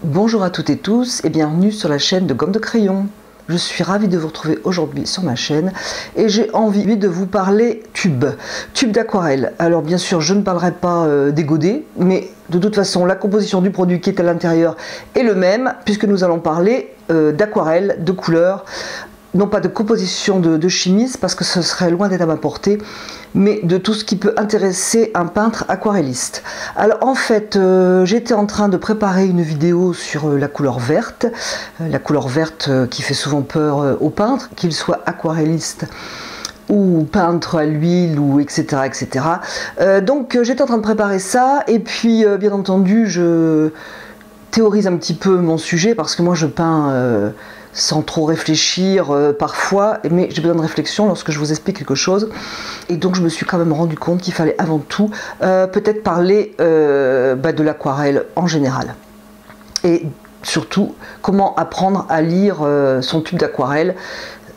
Bonjour à toutes et tous et bienvenue sur la chaîne de Gomme de Crayon. Je suis ravie de vous retrouver aujourd'hui sur ma chaîne et j'ai envie de vous parler tube d'aquarelle. Alors bien sûr je ne parlerai pas des godets, mais de toute façon la composition du produit qui est à l'intérieur est le même puisque nous allons parler d'aquarelle, de couleurs, non pas de composition de chimisme parce que ce serait loin d'être à ma portée, mais de tout ce qui peut intéresser un peintre aquarelliste. Alors en fait j'étais en train de préparer une vidéo sur la couleur verte qui fait souvent peur aux peintres, qu'ils soient aquarellistes ou peintre à l'huile ou etc. Donc j'étais en train de préparer ça et puis bien entendu je théorise un petit peu mon sujet parce que moi je peins sans trop réfléchir parfois, mais j'ai besoin de réflexion lorsque je vous explique quelque chose. Et donc je me suis quand même rendu compte qu'il fallait avant tout peut-être parler de l'aquarelle en général. Et surtout, comment apprendre à lire son tube d'aquarelle,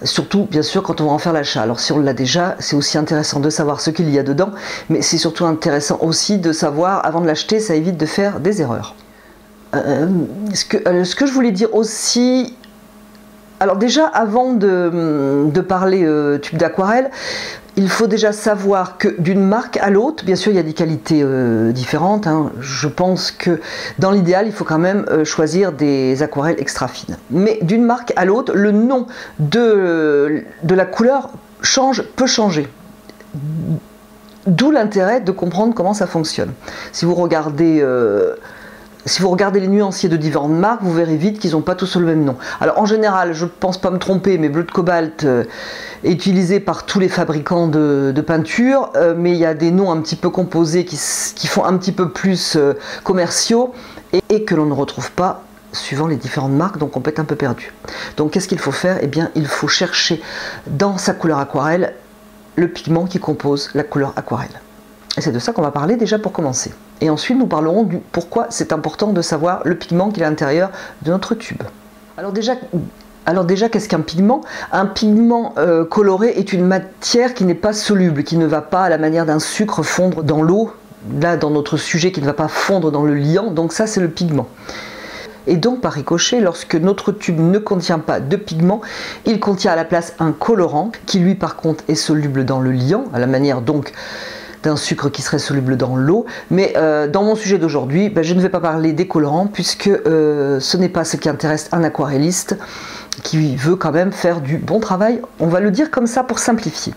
surtout bien sûr quand on va en faire l'achat. Alors si on l'a déjà, c'est aussi intéressant de savoir ce qu'il y a dedans, mais c'est surtout intéressant aussi de savoir avant de l'acheter, ça évite de faire des erreurs. Ce que je voulais dire aussi, alors déjà avant de parler tube d'aquarelle, il faut déjà savoir que d'une marque à l'autre, bien sûr il y a des qualités différentes, hein. Je pense que dans l'idéal il faut quand même choisir des aquarelles extra fines. Mais d'une marque à l'autre, le nom de la couleur peut changer. D'où l'intérêt de comprendre comment ça fonctionne. Si vous regardez les nuanciers de différentes marques, vous verrez vite qu'ils n'ont pas tous le même nom. Alors en général, je ne pense pas me tromper, mais bleu de cobalt est utilisé par tous les fabricants de peinture, mais il y a des noms un petit peu composés qui font un petit peu plus commerciaux et que l'on ne retrouve pas suivant les différentes marques, donc on peut être un peu perdu. Donc qu'est-ce qu'il faut faire? Eh bien, il faut chercher dans sa couleur aquarelle le pigment qui compose la couleur aquarelle. Et c'est de ça qu'on va parler déjà pour commencer. Et ensuite nous parlerons du pourquoi c'est important de savoir le pigment qui est à l'intérieur de notre tube. Alors déjà qu'est-ce qu'un pigment? Un pigment coloré est une matière qui n'est pas soluble, qui ne va pas à la manière d'un sucre fondre dans l'eau, là dans notre sujet qui ne va pas fondre dans le liant, donc ça c'est le pigment. Et donc par ricochet, lorsque notre tube ne contient pas de pigment, il contient à la place un colorant qui lui par contre est soluble dans le liant, à la manière donc d'un sucre qui serait soluble dans l'eau. Mais dans mon sujet d'aujourd'hui, je ne vais pas parler des colorants puisque ce n'est pas ce qui intéresse un aquarelliste qui veut quand même faire du bon travail. On va le dire comme ça pour simplifier.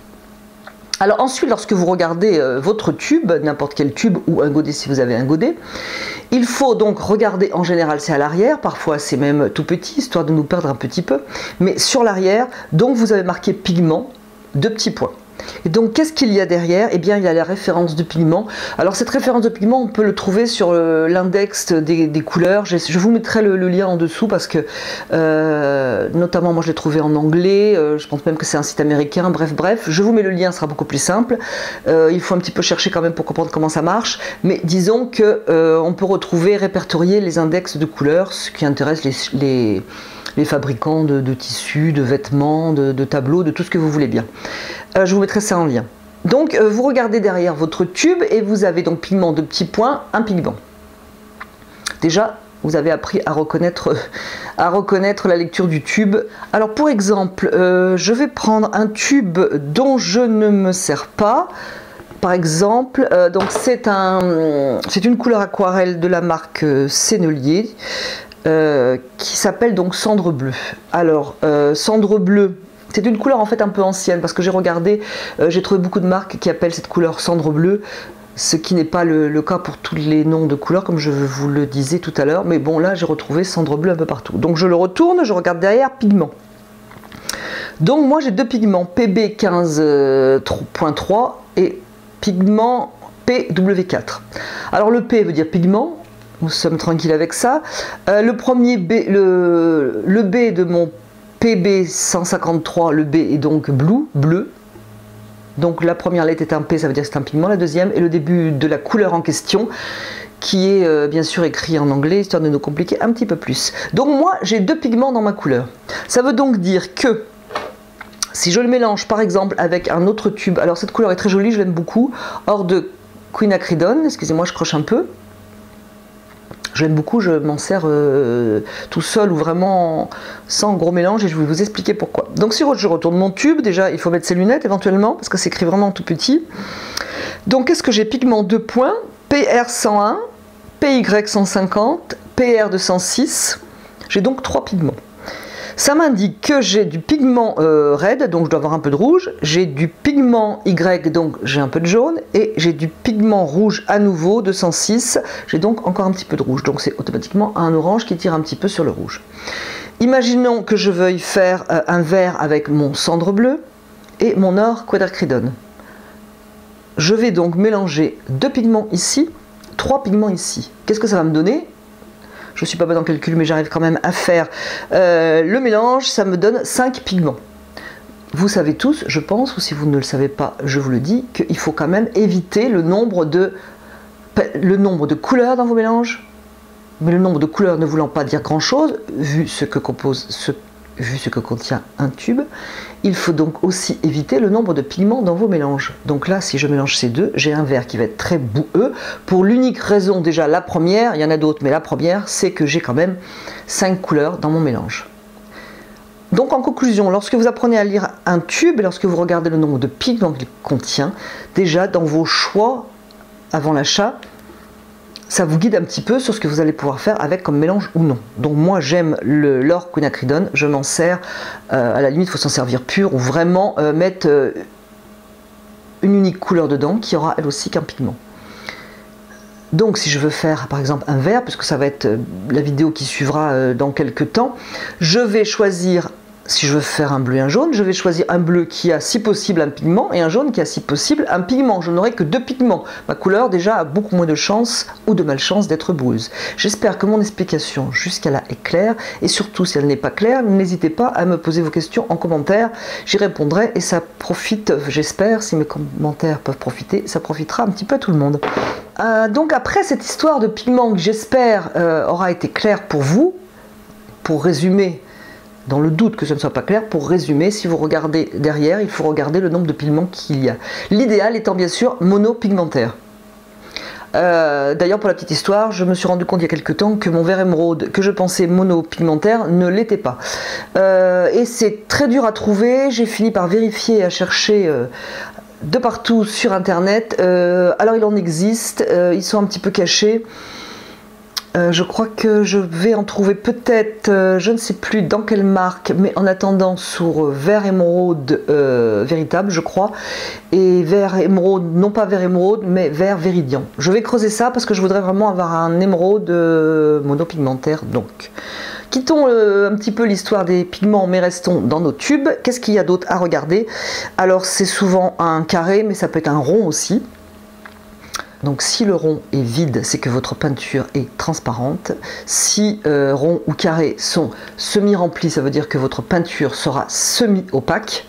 Alors ensuite, lorsque vous regardez votre tube, n'importe quel tube ou un godet si vous avez un godet, il faut donc regarder, en général c'est à l'arrière, parfois c'est même tout petit, histoire de nous perdre un petit peu, mais sur l'arrière, donc vous avez marqué pigment, 2 petits points. Et donc qu'est-ce qu'il y a derrière? Eh bien il y a la référence de pigment. Alors cette référence de pigment on peut le trouver sur l'index des couleurs. Je vous mettrai le lien en dessous parce que notamment moi je l'ai trouvé en anglais, je pense même que c'est un site américain, bref, je vous mets le lien, ce sera beaucoup plus simple. Il faut un petit peu chercher quand même pour comprendre comment ça marche, mais disons que on peut retrouver, répertorier les index de couleurs, ce qui intéresse les fabricants de tissus, de vêtements, de tableaux, de tout ce que vous voulez bien. Je vous mettrai ça en lien. Donc vous regardez derrière votre tube et vous avez donc pigment de petits points, un pigment. Déjà, vous avez appris à reconnaître la lecture du tube. Alors pour exemple, je vais prendre un tube dont je ne me sers pas. Par exemple, donc c'est une couleur aquarelle de la marque Sennelier. Qui s'appelle donc cendre bleue. Alors cendre bleue, c'est une couleur en fait un peu ancienne parce que j'ai regardé, j'ai trouvé beaucoup de marques qui appellent cette couleur cendre bleue, ce qui n'est pas le cas pour tous les noms de couleurs comme je vous le disais tout à l'heure, mais bon là j'ai retrouvé cendre bleue un peu partout. Donc je le retourne, je regarde derrière pigment. Donc moi j'ai 2 pigments, PB 15.3 et pigment PW4. Alors le P veut dire pigment. Nous sommes tranquilles avec ça. Le premier B, le B de mon PB 153, le B est donc bleu. Donc la première lettre est un P, ça veut dire que c'est un pigment. La deuxième est le début de la couleur en question, qui est bien sûr écrit en anglais, histoire de nous compliquer un petit peu plus. Donc moi, j'ai 2 pigments dans ma couleur. Ça veut donc dire que si je le mélange par exemple avec un autre tube, alors cette couleur est très jolie, je l'aime beaucoup, hors de quinacridone, excusez-moi je croche un peu, J'aime beaucoup, je m'en sers tout seul ou vraiment sans gros mélange et je vais vous expliquer pourquoi. Donc si je retourne mon tube, déjà il faut mettre ses lunettes éventuellement parce que c'est écrit vraiment tout petit. Donc qu'est-ce que j'ai? Pigment 2 points, PR101, PY150, PR206. J'ai donc 3 pigments. Ça m'indique que j'ai du pigment red, donc je dois avoir un peu de rouge, j'ai du pigment Y, donc j'ai un peu de jaune, et j'ai du pigment rouge à nouveau, 206, j'ai donc encore un petit peu de rouge, donc c'est automatiquement un orange qui tire un petit peu sur le rouge. Imaginons que je veuille faire un vert avec mon cendre bleu et mon or quadricridone. Je vais donc mélanger 2 pigments ici, 3 pigments ici. Qu'est-ce que ça va me donner? Je ne suis pas bonne en calcul, mais j'arrive quand même à faire le mélange. Ça me donne 5 pigments. Vous savez tous, je pense, ou si vous ne le savez pas, je vous le dis, qu'il faut quand même éviter le nombre de couleurs dans vos mélanges. Mais le nombre de couleurs ne voulant pas dire grand-chose, vu ce que contient un tube, il faut donc aussi éviter le nombre de pigments dans vos mélanges. Donc là, si je mélange ces deux, j'ai un vert qui va être très boueux, pour l'unique raison, déjà la première, il y en a d'autres, mais la première, c'est que j'ai quand même 5 couleurs dans mon mélange. Donc en conclusion, lorsque vous apprenez à lire un tube, et lorsque vous regardez le nombre de pigments qu'il contient, déjà dans vos choix avant l'achat, ça vous guide un petit peu sur ce que vous allez pouvoir faire avec comme mélange ou non. Donc moi j'aime l'or quinacridone, je m'en sers, à la limite il faut s'en servir pur ou vraiment mettre une unique couleur dedans qui aura elle aussi qu'un pigment. Donc si je veux faire par exemple un vert, puisque ça va être la vidéo qui suivra dans quelques temps, je vais choisir, si je veux faire un bleu et un jaune, je vais choisir un bleu qui a si possible un pigment et un jaune qui a si possible un pigment. Je n'aurai que 2 pigments. Ma couleur déjà a beaucoup moins de chance ou de malchance d'être boueuse. J'espère que mon explication jusqu'à là est claire et surtout si elle n'est pas claire, n'hésitez pas à me poser vos questions en commentaire. J'y répondrai et ça profite, j'espère, si mes commentaires peuvent profiter, ça profitera un petit peu à tout le monde. Donc après cette histoire de pigments que j'espère aura été claire pour vous, pour résumer, dans le doute que ce ne soit pas clair, pour résumer, si vous regardez derrière, il faut regarder le nombre de pigments qu'il y a. L'idéal étant bien sûr monopigmentaire. D'ailleurs, pour la petite histoire, je me suis rendu compte il y a quelques temps que mon vert émeraude, que je pensais monopigmentaire, ne l'était pas. Et c'est très dur à trouver, j'ai fini par vérifier et à chercher de partout sur internet. Alors il en existe, ils sont un petit peu cachés. Je crois que je vais en trouver peut-être, je ne sais plus dans quelle marque, mais en attendant sur vert émeraude véritable, je crois, et vert émeraude, non pas vert émeraude, mais vert véridian. Je vais creuser ça parce que je voudrais vraiment avoir un émeraude monopigmentaire. Donc, quittons un petit peu l'histoire des pigments, mais restons dans nos tubes. Qu'est-ce qu'il y a d'autre à regarder? Alors, c'est souvent un carré, mais ça peut être un rond aussi. Donc si le rond est vide, c'est que votre peinture est transparente. Si rond ou carré sont semi-remplis, ça veut dire que votre peinture sera semi-opaque.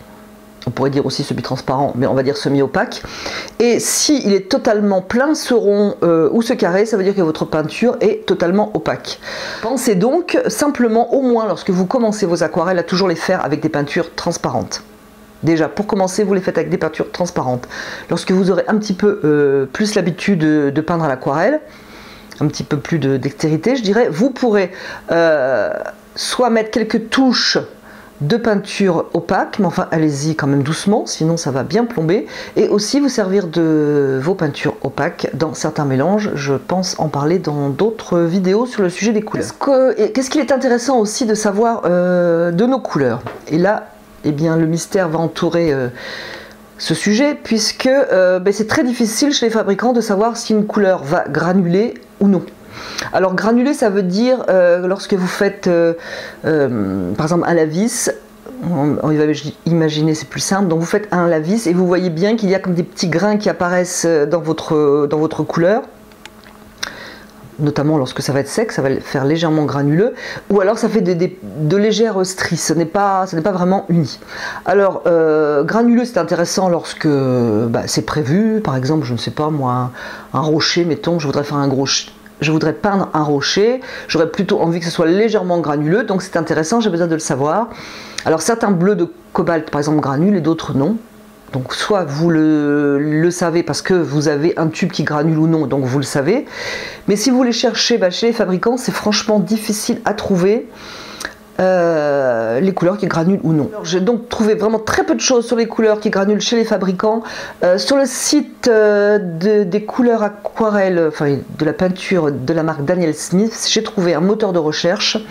On pourrait dire aussi semi-transparent, mais on va dire semi-opaque. Et si il est totalement plein, ce rond ou ce carré, ça veut dire que votre peinture est totalement opaque. Pensez donc simplement, au moins lorsque vous commencez vos aquarelles, à toujours les faire avec des peintures transparentes. Déjà, pour commencer, vous les faites avec des peintures transparentes. Lorsque vous aurez un petit peu plus l'habitude de peindre à l'aquarelle, un petit peu plus de dextérité, je dirais, vous pourrez soit mettre quelques touches de peinture opaque, mais enfin allez-y quand même doucement, sinon ça va bien plomber, et aussi vous servir de vos peintures opaques dans certains mélanges. Je pense en parler dans d'autres vidéos sur le sujet des couleurs. Qu'est-ce qu'il est intéressant aussi de savoir de nos couleurs? Et là, eh bien, le mystère va entourer ce sujet, puisque c'est très difficile chez les fabricants de savoir si une couleur va granuler ou non. Alors granuler, ça veut dire lorsque vous faites par exemple un lavis, on va imaginer, c'est plus simple, donc vous faites un lavis et vous voyez bien qu'il y a comme des petits grains qui apparaissent dans votre couleur. Notamment lorsque ça va être sec, ça va faire légèrement granuleux, ou alors ça fait de légères stries, ce n'est pas vraiment uni. Alors granuleux, c'est intéressant lorsque c'est prévu, par exemple, je ne sais pas moi, un rocher, mettons, je voudrais peindre un rocher, j'aurais plutôt envie que ce soit légèrement granuleux, donc c'est intéressant, j'ai besoin de le savoir. Alors certains bleus de cobalt par exemple granulent et d'autres non. Donc soit vous le savez parce que vous avez un tube qui granule ou non, donc vous le savez. Mais si vous les cherchez chez les fabricants, c'est franchement difficile à trouver les couleurs qui granulent ou non. J'ai donc trouvé vraiment très peu de choses sur les couleurs qui granulent chez les fabricants. Sur le site des couleurs aquarelles, enfin de la peinture de la marque Daniel Smith, j'ai trouvé un moteur de recherche.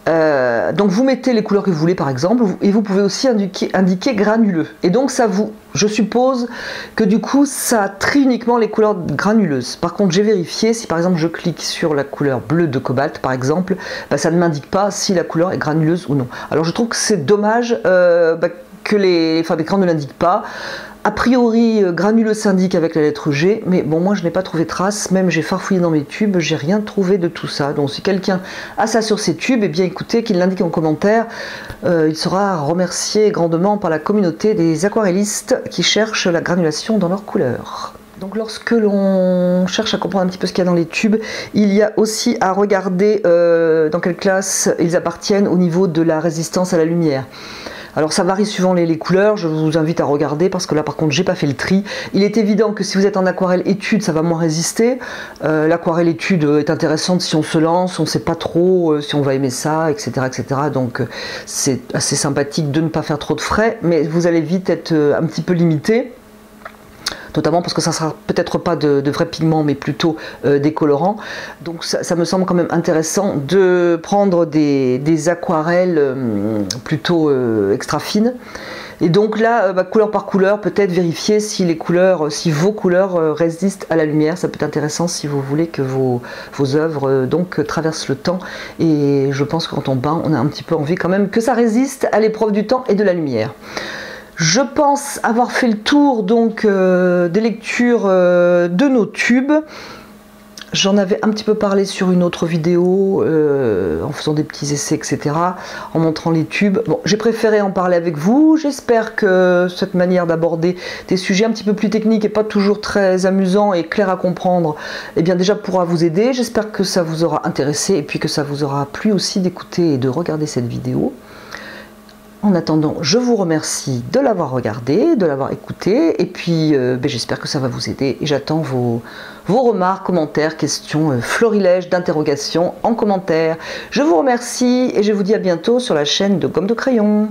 Donc vous mettez les couleurs que vous voulez par exemple, et vous pouvez aussi indiquer granuleux. Et donc ça je suppose que du coup ça trie uniquement les couleurs granuleuses. Par contre j'ai vérifié, si par exemple je clique sur la couleur bleue de cobalt par exemple, ça ne m'indique pas si la couleur est granuleuse ou non. Alors je trouve que c'est dommage que les fabricants ne l'indiquent pas. A priori, granuleux s'indique avec la lettre G, mais bon, moi je n'ai pas trouvé trace, même j'ai farfouillé dans mes tubes, j'ai rien trouvé de tout ça. Donc si quelqu'un a ça sur ses tubes, eh bien écoutez, qu'il l'indique en commentaire, il sera remercié grandement par la communauté des aquarellistes qui cherchent la granulation dans leurs couleurs. Donc lorsque l'on cherche à comprendre un petit peu ce qu'il y a dans les tubes, il y a aussi à regarder dans quelle classe ils appartiennent au niveau de la résistance à la lumière. Alors ça varie suivant les couleurs, je vous invite à regarder parce que là par contre j'ai pas fait le tri. Il est évident que si vous êtes en aquarelle étude, ça va moins résister. L'aquarelle étude est intéressante si on se lance, on sait pas trop si on va aimer ça, etc. etc. Donc c'est assez sympathique de ne pas faire trop de frais, mais vous allez vite être un petit peu limité. Notamment parce que ça ne sera peut-être pas de vrais pigments mais plutôt des colorants. Donc ça me semble quand même intéressant de prendre des aquarelles plutôt extra fines. Et donc là, couleur par couleur, peut-être vérifier si les couleurs, si vos couleurs résistent à la lumière. Ça peut être intéressant si vous voulez que vos œuvres donc traversent le temps. Et je pense que quand on peint, on a un petit peu envie quand même que ça résiste à l'épreuve du temps et de la lumière. Je pense avoir fait le tour donc des lectures de nos tubes. J'en avais un petit peu parlé sur une autre vidéo en faisant des petits essais, etc. En montrant les tubes. Bon, j'ai préféré en parler avec vous. J'espère que cette manière d'aborder des sujets un petit peu plus techniques et pas toujours très amusants et clairs à comprendre, eh bien déjà pourra vous aider. J'espère que ça vous aura intéressé et puis que ça vous aura plu aussi d'écouter et de regarder cette vidéo. En attendant, je vous remercie de l'avoir regardé, de l'avoir écouté, et puis j'espère que ça va vous aider. Et j'attends vos remarques, commentaires, questions, florilèges d'interrogations en commentaire. Je vous remercie et je vous dis à bientôt sur la chaîne de Gomme de Crayon.